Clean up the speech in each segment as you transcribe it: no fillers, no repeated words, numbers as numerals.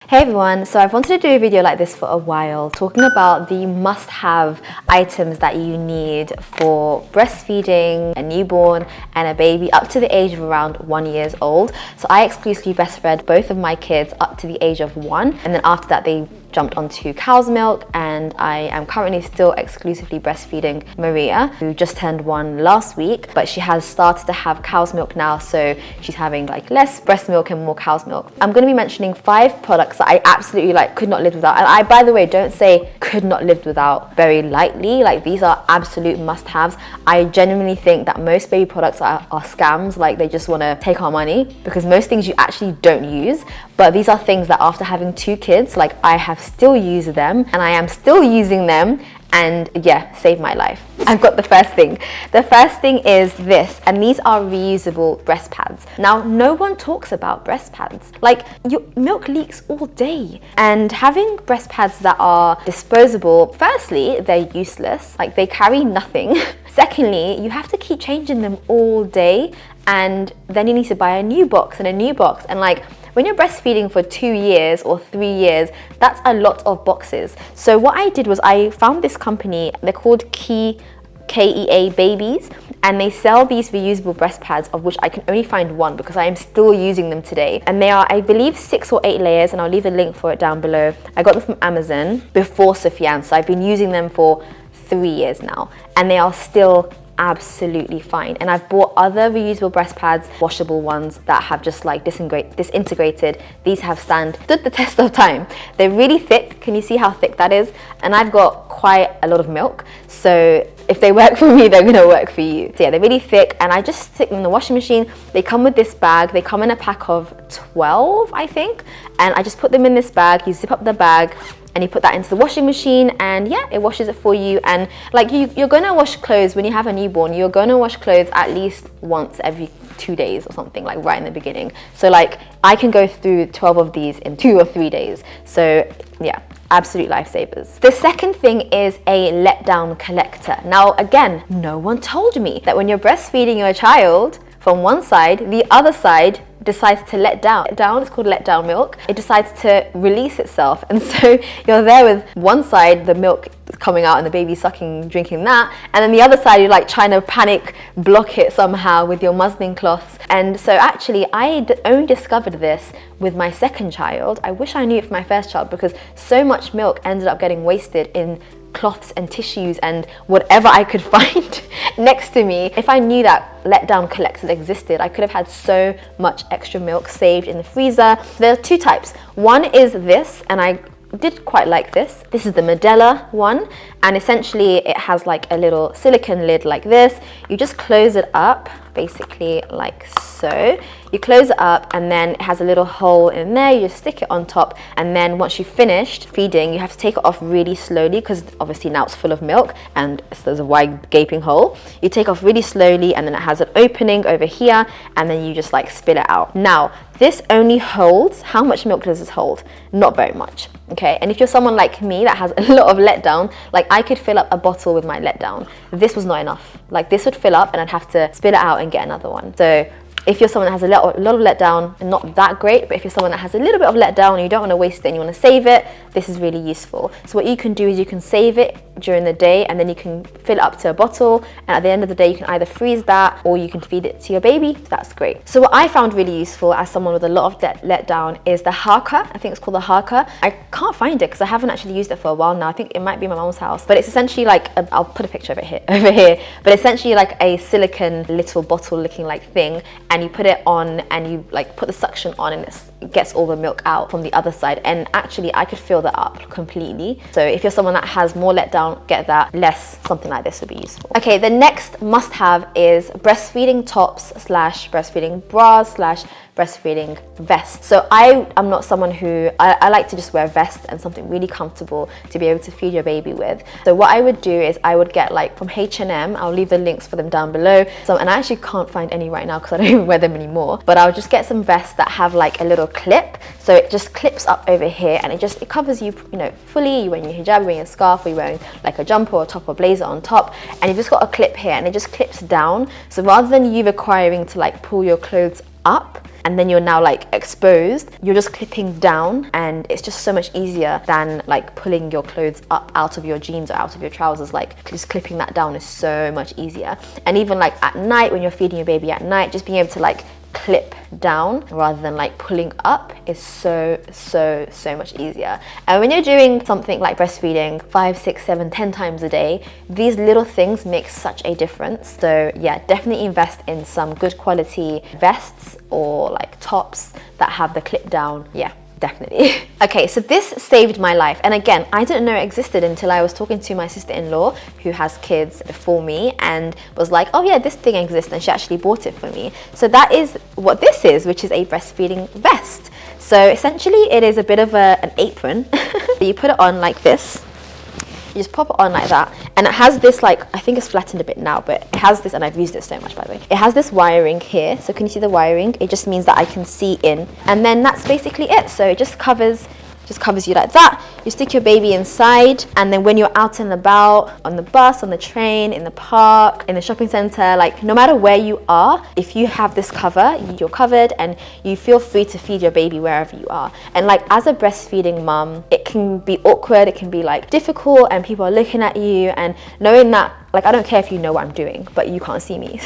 Hey everyone, so I've wanted to do a video like this for a while, talking about the must-have items that you need for breastfeeding a newborn and a baby up to the age of around 1 year old. So I exclusively breastfed both of my kids up to the age of 1, and then after that they jumped onto cow's milk, and I am currently still exclusively breastfeeding Maria, who just turned 1 last week, but she has started to have cow's milk now, so she's having like less breast milk and more cow's milk. I'm going to be mentioning 5 products that I absolutely could not live without, and I, by the way, don't say could not live without very lightly. Like, these are absolute must-haves. I genuinely think that most baby products are scams. Like, they just want to take our money, because most things you actually don't use, but these are things that after having 2 kids, like, I have still used them and I am still using them, and yeah, saved my life. I've got the first thing. The first thing is this, and these are reusable breast pads. Now, no one talks about breast pads. Like, your milk leaks all day, and having breast pads that are disposable, firstly, they're useless. Like, they carry nothing. Secondly, you have to keep changing them all day, and then you need to buy a new box and a new box, and like, when you're breastfeeding for 2 years or 3 years, that's a lot of boxes. So what I did was I found this company, they're called KEA Babies, and they sell these reusable breast pads, of which I can only find 1 because I am still using them today. And they are, I believe, 6 or 8 layers, and I'll leave a link for it down below. I got them from Amazon before Sufyan, so I've been using them for 3 years now, and they are still absolutely fine. And I've bought other reusable breast pads, washable ones, that have just like disintegrated. These have stood the test of time. They're really thick. Can you see how thick that is? And I've got quite a lot of milk, so if they work for me, they're gonna work for you. So yeah, they're really thick, and I just stick them in the washing machine. They come with this bag. They come in a pack of 12, I think, and I just put them in this bag. You zip up the bag and you put that into the washing machine, and yeah, it washes it for you. And like, you're gonna wash clothes when you have a newborn. You're gonna wash clothes at least once every 2 days or something, like right in the beginning. So like, I can go through 12 of these in 2 or 3 days. So yeah, absolute lifesavers. The second thing is a letdown collector. Now again, no one told me that when you're breastfeeding your child, from one side, the other side decides to let down. It's called let down milk. It decides to release itself, and so you're there with one side, the milk coming out and the baby sucking, drinking that, and then the other side, you're like trying to panic block it somehow with your muslin cloths. And so actually, I only discovered this with my second child. I wish I knew it for my first child, because so much milk ended up getting wasted in cloths and tissues and whatever I could find next to me. If I knew that letdown collectors existed, I could have had so much extra milk saved in the freezer. There are 2 types. One is this, and I did quite like this. This is the Medela one, and essentially it has like a little silicone lid like this. You just close it up, basically like so. You close it up, and then it has a little hole in there. You just stick it on top, and then once you've finished feeding, you have to take it off really slowly, because obviously now it's full of milk and there's a wide gaping hole. You take off really slowly, and then it has an opening over here, and then you just like spill it out. Now, this only holds, how much milk does this hold? Not very much, okay? And if you're someone like me that has a lot of letdown, like, I could fill up a bottle with my letdown. This was not enough. Like, this would fill up and I'd have to spit it out and get another one. So if you're someone that has a lot of letdown, and not that great, but if you're someone that has a little bit of letdown and you don't want to waste it and you want to save it, this is really useful. So what you can do is you can save it during the day, and then you can fill it up to a bottle, and at the end of the day you can either freeze that or you can feed it to your baby. That's great. So what I found really useful as someone with a lot of letdown is the Haka. I think it's called the Haka. I can't find it because I haven't actually used it for a while now. I think it might be in my mom's house, but it's essentially like I'll put a picture of it here, over here, but essentially like a silicone little bottle looking like thing, and you put it on and you like put the suction on, and it gets all the milk out from the other side. And actually I could fill that up completely. So if you're someone that has more letdown, get that. Less, something like this would be useful. Okay, the next must have is breastfeeding tops / breastfeeding bras / breastfeeding vest. So I am not someone who, I like to just wear a vest and something really comfortable to be able to feed your baby with. So what I would do is I would get like from H&M, I'll leave the links for them down below. So, and I actually can't find any right now because I don't even wear them anymore, but I'll just get some vests that have like a little clip. So it just clips up over here, and it covers you, fully. You're wearing your hijab, you're wearing a scarf, or you're wearing like a jumper or top or blazer on top, and you've just got a clip here, and it just clips down. So rather than you requiring to like pull your clothes up, and then you're now like exposed, you're just clipping down, and it's just so much easier than like pulling your clothes up out of your jeans or out of your trousers. Like just clipping that down is so much easier. And even like at night, when you're feeding your baby at night, just being able to like clip down rather than like pulling up is so much easier. And when you're doing something like breastfeeding 5, 6, 7, 10 times a day, these little things make such a difference. So yeah, definitely invest in some good quality vests or like tops that have the clip down. Yeah, definitely. Okay, so this saved my life. And again, I didn't know it existed until I was talking to my sister-in-law who has kids before me and was like, oh yeah, this thing exists, and she actually bought it for me. So that is what this is, which is a breastfeeding vest. So essentially it is a bit of an apron. You put it on like this. You just pop it on like that, and it has this, like, I think it's flattened a bit now, but it has this, and I've used it so much by the way, it has this wiring here. So can you see the wiring? It just means that I can see in, and then that's basically it. So it just covers you like that. You stick your baby inside, and then when you're out and about, on the bus, on the train, in the park, in the shopping center, like no matter where you are, if you have this cover, you're covered, and you feel free to feed your baby wherever you are. And like as a breastfeeding mum, it can be awkward, it can be like difficult, and people are looking at you, and knowing that, like, I don't care if you know what I'm doing, but you can't see me.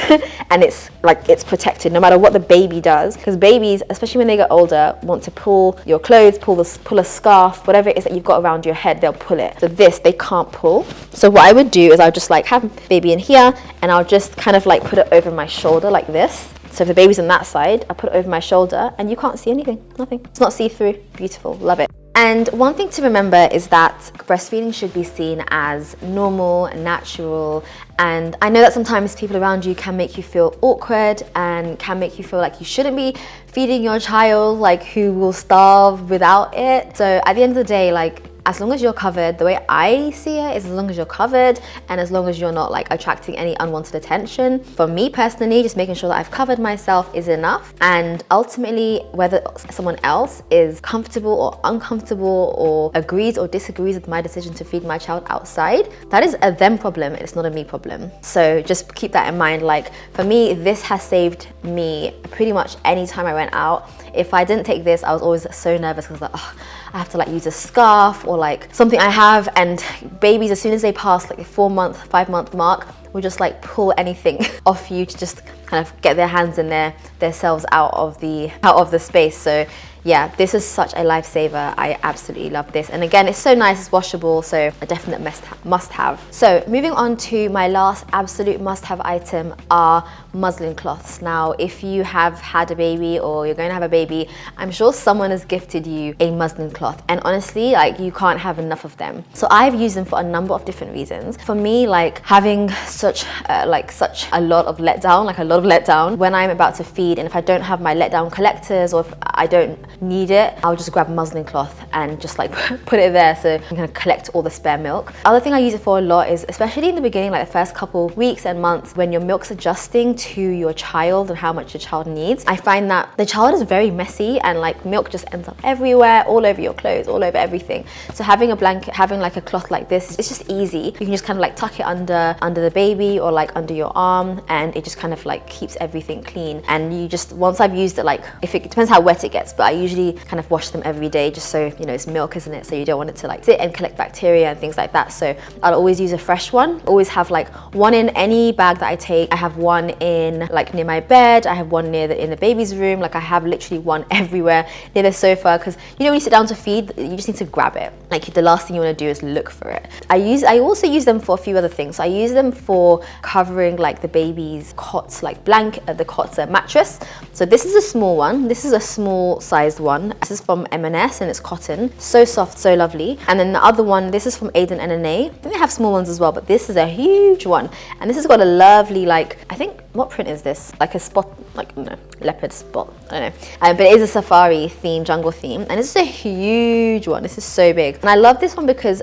And it's like, it's protected no matter what the baby does, because babies, especially when they get older, want to pull your clothes, pull a scarf, whatever it is that you've got around your head, they'll pull it. So this, they can't pull. So what I would do is I'll just like have baby in here, and I'll just kind of like put it over my shoulder like this. So if the baby's on that side, I put it over my shoulder, and you can't see anything, nothing. It's not see-through, beautiful, love it. And one thing to remember is that breastfeeding should be seen as normal and natural. And I know that sometimes people around you can make you feel awkward and can make you feel like you shouldn't be feeding your child, like who will starve without it. So at the end of the day, like, as long as you're covered, the way I see it is as long as you're covered and as long as you're not like attracting any unwanted attention. For me personally, just making sure that I've covered myself is enough. And ultimately, whether someone else is comfortable or uncomfortable or agrees or disagrees with my decision to feed my child outside, that is a them problem, it's not a me problem. So just keep that in mind. Like for me, this has saved me pretty much any time I went out. If I didn't take this, I was always so nervous because like, oh, I have to like use a scarf or like something I have, and babies, as soon as they pass like the 4-month, 5-month mark, will just like pull anything off you to just kind of get their hands and their selves out of the space. So yeah, this is such a lifesaver. I absolutely love this. And again, it's so nice, it's washable, so a definite must have. So moving on to my last absolute must have item are muslin cloths. Now, if you have had a baby or you're going to have a baby, I'm sure someone has gifted you a muslin cloth. And honestly, like you can't have enough of them. So I've used them for a number of different reasons. For me, like having such a lot of letdown when I'm about to feed, and if I don't have my letdown collectors or if I don't need it, I'll just grab a muslin cloth and just like put it there so I'm gonna collect all the spare milk. Other thing I use it for a lot is, especially in the beginning, like the first couple weeks and months when your milk's adjusting to your child and how much your child needs, I find that the child is very messy and like milk just ends up everywhere, all over your clothes, all over everything. So having a blanket, having like a cloth like this, it's just easy. You can just kind of like tuck it under the baby or like under your arm, and it just kind of like keeps everything clean. And you just, once I've used it, like if it depends how wet it gets, but I usually kind of wash them every day just so, you know, it's milk, isn't it? So you don't want it to like sit and collect bacteria and things like that. So I'll always use a fresh one. Always have like one in any bag that I take. I have one in like near my bed. I have one in the baby's room. Like I have literally one everywhere near the sofa, because you know when you sit down to feed, you just need to grab it. Like the last thing you want to do is look for it. I also use them for a few other things. So I use them for covering like the baby's cots, like the cot's mattress. So this is a small one. This is a small sized one. This is from M&S and it's cotton. So soft, so lovely. And then the other one, this is from Aiden NNA. I think they have small ones as well, but this is a huge one. And this has got a lovely, like, I think, what print is this? Like a spot, like, no, leopard spot, I don't know. But it is a safari theme, jungle theme. And this is a huge one. This is so big. And I love this one because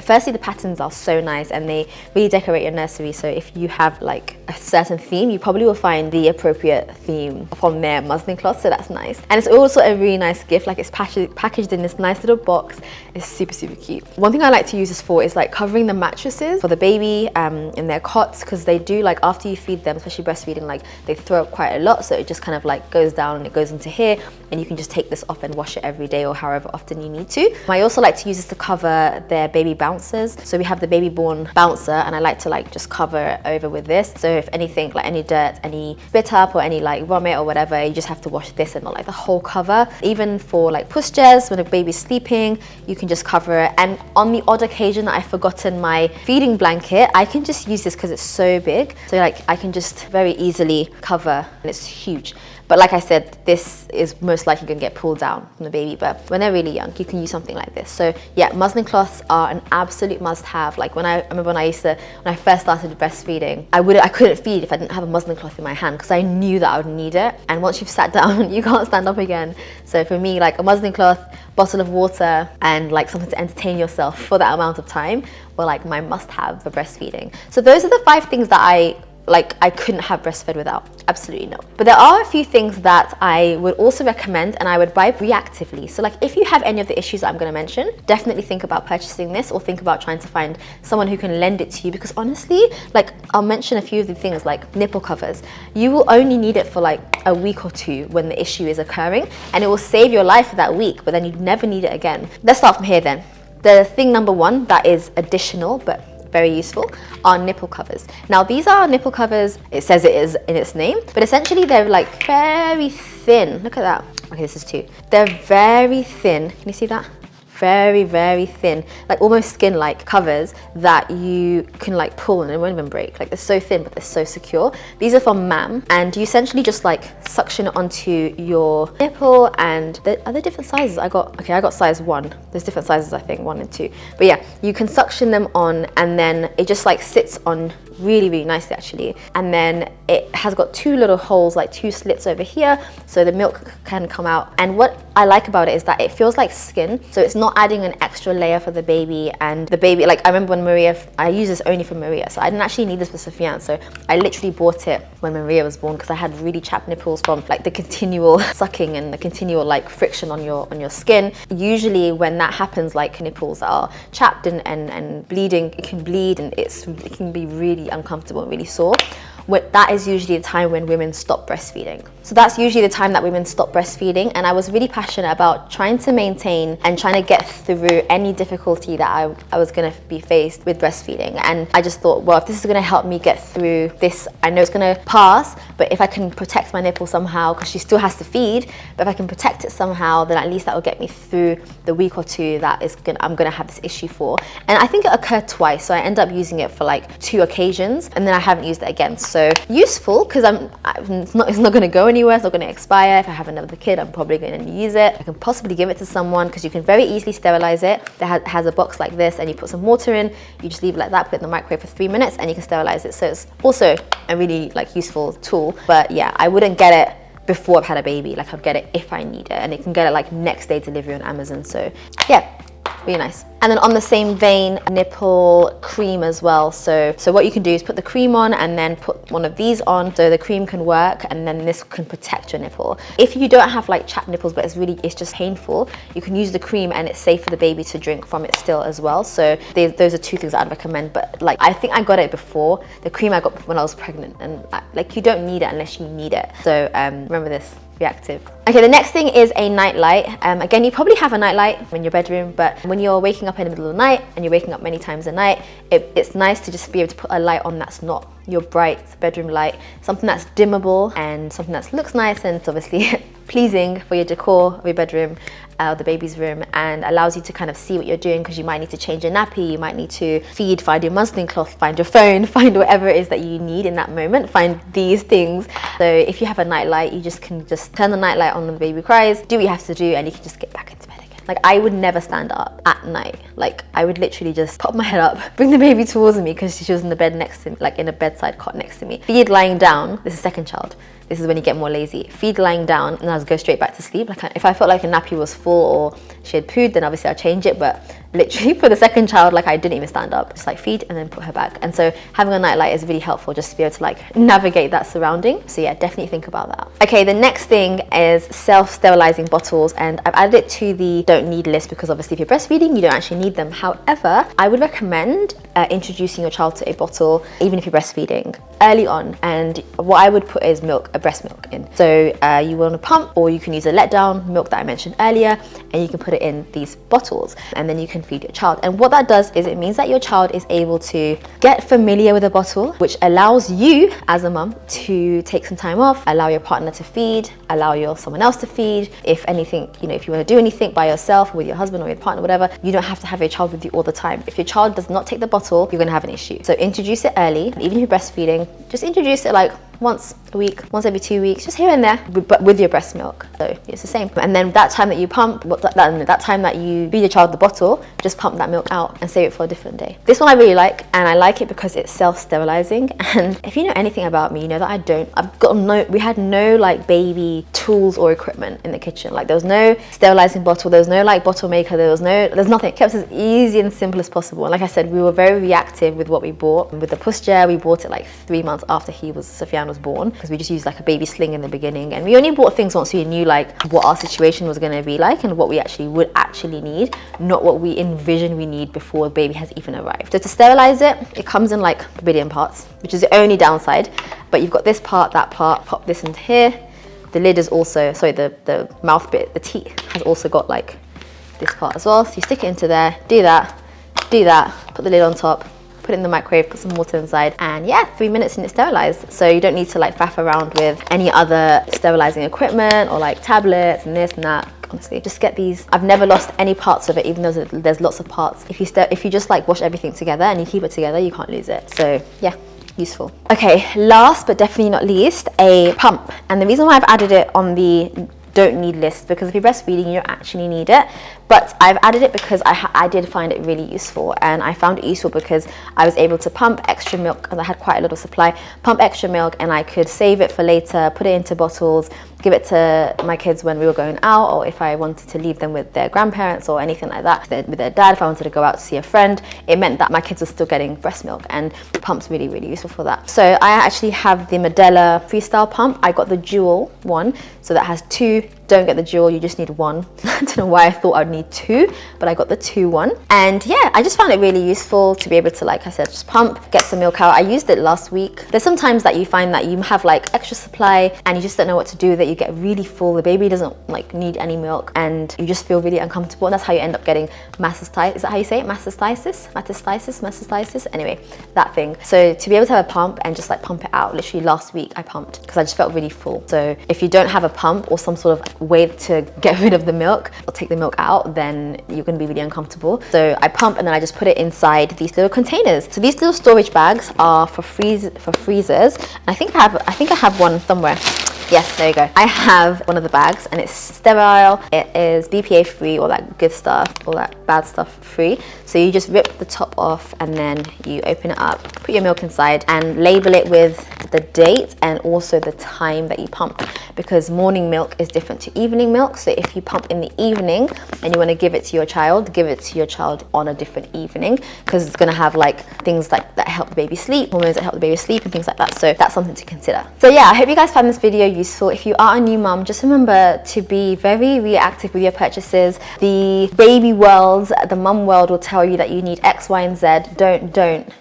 firstly, the patterns are so nice and they really decorate your nursery. So if you have like a certain theme, you probably will find the appropriate theme from their muslin cloth. So that's nice. And it's also a really nice gift. Like it's packaged in this nice little box. It's super, super cute. One thing I like to use this for is like covering the mattresses for the baby in their cots, because they do, like, after you feed them, especially breastfeeding, like they throw up quite a lot, so it just kind of like goes down and it goes into here, and you can just take this off and wash it every day or however often you need to. I also like to use this to cover their baby bouncers. So we have the baby born bouncer, and I like to like just cover it over with this. So if anything, like any dirt, any spit up or any like vomit or whatever, you just have to wash this and not like the whole cover. Even for like pushchairs, when a baby's sleeping, you can just cover it. And on the odd occasion that I've forgotten my feeding blanket, I can just use this because it's so big. So like I can just very easily cover, and it's huge. But like I said, this is most likely going to get pulled down from the baby, but when they're really young, you can use something like this. So yeah, muslin cloths are an absolute must-have. Like when I remember when I first started breastfeeding, I couldn't feed if I didn't have a muslin cloth in my hand, because I knew that I would need it. And once you've sat down, you can't stand up again. So for me, like a muslin cloth, bottle of water, and like something to entertain yourself for that amount of time were like my must-have for breastfeeding. So those are the 5 things that I couldn't have breastfed without. Absolutely no. But there are a few things that I would also recommend, and I would buy reactively. So like if you have any of the issues that I'm going to mention, definitely think about purchasing this, or think about trying to find someone who can lend it to you, because honestly, like I'll mention a few of the things like nipple covers. You will only need it for like a week or 2 when the issue is occurring, and it will save your life for that week, but then you'd never need it again. Let's start from here then. The thing number 1 that is additional but very useful are nipple covers. Now these are nipple covers, it says it is in its name, but essentially they're like very thin. Look at that. Okay, this is 2. They're very thin. Can you see that? Very, very thin, like almost skin-like covers that you can like pull and it won't even break. Like they're so thin, but they're so secure. These are from MAM, and you essentially just like suction it onto your nipple. And are there different sizes? I got size 1. There's different sizes, I think, 1 and 2. But yeah, you can suction them on, and then it just like sits on really, really nicely actually. And then it has got 2 little holes, like 2 slits over here, so the milk can come out. And what I like about it is that it feels like skin, so it's not adding an extra layer for the baby. And the baby, like I remember when Maria, I use this only for Maria, so I didn't actually need this for Sofian. So I literally bought it when Maria was born, because I had really chapped nipples from like the continual sucking and the continual like friction on your skin. Usually when that happens, like nipples are chapped and bleeding, it can bleed, and it can be really uncomfortable and really sore. That is usually the time when women stop breastfeeding. So that's usually the time that women stop breastfeeding, and I was really passionate about trying to maintain and trying to get through any difficulty that I was going to be faced with breastfeeding. And I just thought, well, if this is going to help me get through this, I know it's going to pass, but if I can protect my nipple somehow, because she still has to feed, but if I can protect it somehow, then at least that will get me through the week or 2 that I'm going to have this issue for. And I think it occurred twice, so I ended up using it for like 2 occasions, and then I haven't used it again. So useful, because it's not going to go anywhere, it's not going to expire. If I have another kid, I'm probably going to use it. I can possibly give it to someone, because you can very easily sterilize it. It has a box like this, and you put some water in, you just leave it like that, put it in the microwave for 3 minutes, and you can sterilize it. So it's also a really like useful tool. But yeah, I wouldn't get it before I've had a baby. Like I'd get it if I need it, and it can get it like next day delivery on Amazon. So yeah, really nice. And then on the same vein, nipple cream as well. So what you can do is put the cream on and then put one of these on, so the cream can work, and then this can protect your nipple. If you don't have like chapped nipples, but it's just painful, you can use the cream, and it's safe for the baby to drink from it still as well. So those are 2 things that I'd recommend. But like I think I got it before. The cream I got when I was pregnant, and like you don't need it unless you need it. So remember this. Reactive. Okay, the next thing is a night light. Again, you probably have a night light in your bedroom, but when you're waking up in the middle of the night and you're waking up many times a night, it's nice to just be able to put a light on that's not your bright bedroom light, something that's dimmable and something that looks nice and it's obviously pleasing for your decor of your bedroom, the baby's room, and allows you to kind of see what you're doing, because you might need to change your nappy, you might need to feed, find your muslin cloth, find your phone, find whatever it is that you need in that moment, find these things. So if you have a night light, you can just turn the night light on when the baby cries, do what you have to do, and you can just get back into bed again. Like I would never stand up at night. Like I would literally just pop my head up, bring the baby towards me, because she was in the bed next to me, like in a bedside cot next to me. Feed lying down. This is second child. This is when you get more lazy. Feed lying down, and I'll go straight back to sleep. Like if I felt like a nappy was full or she had pooed, then obviously I'll change it. But literally for the second child, like I didn't even stand up, just like feed and then put her back. And so having a nightlight is really helpful just to be able to like navigate that surrounding. So yeah, definitely think about that. Okay, the next thing is self-sterilizing bottles, and I've added it to the don't need list because obviously if you're breastfeeding you don't actually need them. However, I would recommend introducing your child to a bottle even if you're breastfeeding early on. And what I would put is milk, breast milk in. So you want to pump, or you can use a letdown milk that I mentioned earlier, and you can put it in these bottles and then you can feed your child. And what that does is it means that your child is able to get familiar with a bottle, which allows you as a mum to take some time off, allow your partner to feed, allow someone else to feed. If anything, you know, if you want to do anything by yourself or with your husband or your partner, whatever, you don't have to have your child with you all the time. If your child does not take the bottle, you're going to have an issue. So introduce it early. Even if you're breastfeeding, just introduce it like once a week, once every 2 weeks, just here and there, but with your breast milk. So it's the same. And then that time that you pump, that time that you feed your child the bottle, just pump that milk out and save it for a different day. This one I really like, and I like it because it's self-sterilizing. And if you know anything about me, you know that we had no like baby tools or equipment in the kitchen. Like there was no sterilizing bottle, there was no like bottle maker, there's nothing. It kept us as easy and simple as possible. And like I said, we were very reactive with what we bought. With the pushchair, we bought it like 3 months after Sofian was born, because we just used like a baby sling in the beginning, and we only bought things once we knew like what our situation was going to be like and what we would actually need, not what we envision we need before the baby has even arrived. So to sterilize it, it comes in like a billion parts, which is the only downside. But you've got this part, that part, pop this into here. The lid is also, sorry, the mouth bit, the teat has also got like this part as well. So you stick it into there, do that, put the lid on top, put it in the microwave, put some water inside, and yeah, 3 minutes and it's sterilized. So you don't need to like faff around with any other sterilizing equipment or like tablets and this and that. Honestly, just get these. I've never lost any parts of it, even though there's lots of parts. If you just like wash everything together and you keep it together, you can't lose it. So yeah, useful. Okay, last but definitely not least, a pump. And the reason why I've added it on the don't need list, because if you're breastfeeding you don't actually need it, but I've added it because I did find it really useful. And I found it useful because I was able to pump extra milk, because I had quite a lot of supply, pump extra milk, and I could save it for later, put it into bottles, give it to my kids when we were going out, or if I wanted to leave them with their grandparents or anything like that, with their dad, if I wanted to go out to see a friend. It meant that my kids were still getting breast milk, and the pump's really, really useful for that. So I actually have the Medela Freestyle pump. I got the dual one, so that has 2. Don't get the dual, you just need 1. I don't know why I thought I'd need 2, but I got the 2 one. And yeah, I just found it really useful to be able to, like I said, just pump, get some milk out. I used it last week. There's sometimes that you find that you have like extra supply and you just don't know what to do with it. You get really full, the baby doesn't like need any milk, and you just feel really uncomfortable, and that's how you end up getting mastitis. Is that how you say it? Mastitis? Anyway, that thing. So to be able to have a pump and just like pump it out, literally last week I pumped because I just felt really full. So if you don't have a pump or some sort of way to get rid of the milk or take the milk out, then you're going to be really uncomfortable. So I pump and then I just put it inside these little containers. So these little storage bags are for freezers. And I think I have one somewhere. Yes, there you go. I have one of the bags and it's sterile. It is BPA free, all that good stuff, all that bad stuff free. So you just rip the top off and then you open it up, put your milk inside and label it with the date and also the time that you pumped, because morning milk is different to evening milk. So if you pump in the evening and you want to give it to your child, give it to your child on a different evening, because it's going to have like things like that help the baby sleep, hormones that help the baby sleep and things like that. So that's something to consider. So yeah, I hope you guys found this video useful. If you are a new mum, just remember to be very reactive with your purchases. The baby world, the mum world will tell you that you need X, Y, and Z. Don't.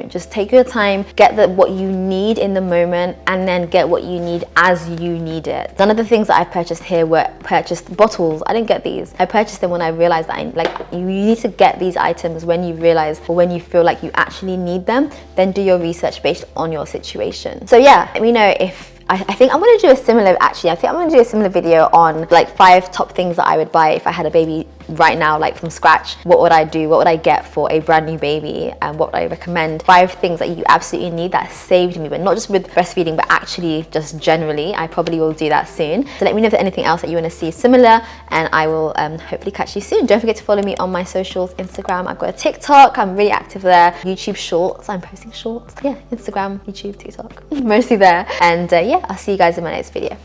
Just take your time, get what you need in the moment, and then get what you need as you need it. None of the things that I purchased here were purchased bottles. I didn't get these. I purchased them when I realized that you need to get these items when you realize or when you feel like you actually need them. Then do your research based on your situation. So yeah, let me know if I think I'm going to do a similar video on like 5 top things that I would buy if I had a baby right now, like from scratch. What would I do? What would I get for a brand new baby? And what would I recommend? 5 things that you absolutely need that saved me, but not just with breastfeeding, but actually just generally. I probably will do that soon. So let me know if there's anything else that you want to see similar, and I will hopefully catch you soon. Don't forget to follow me on my socials. Instagram, I've got a TikTok, I'm really active there. YouTube Shorts, I'm posting shorts. Yeah, Instagram, YouTube, TikTok, mostly there. And yeah, I'll see you guys in my next video.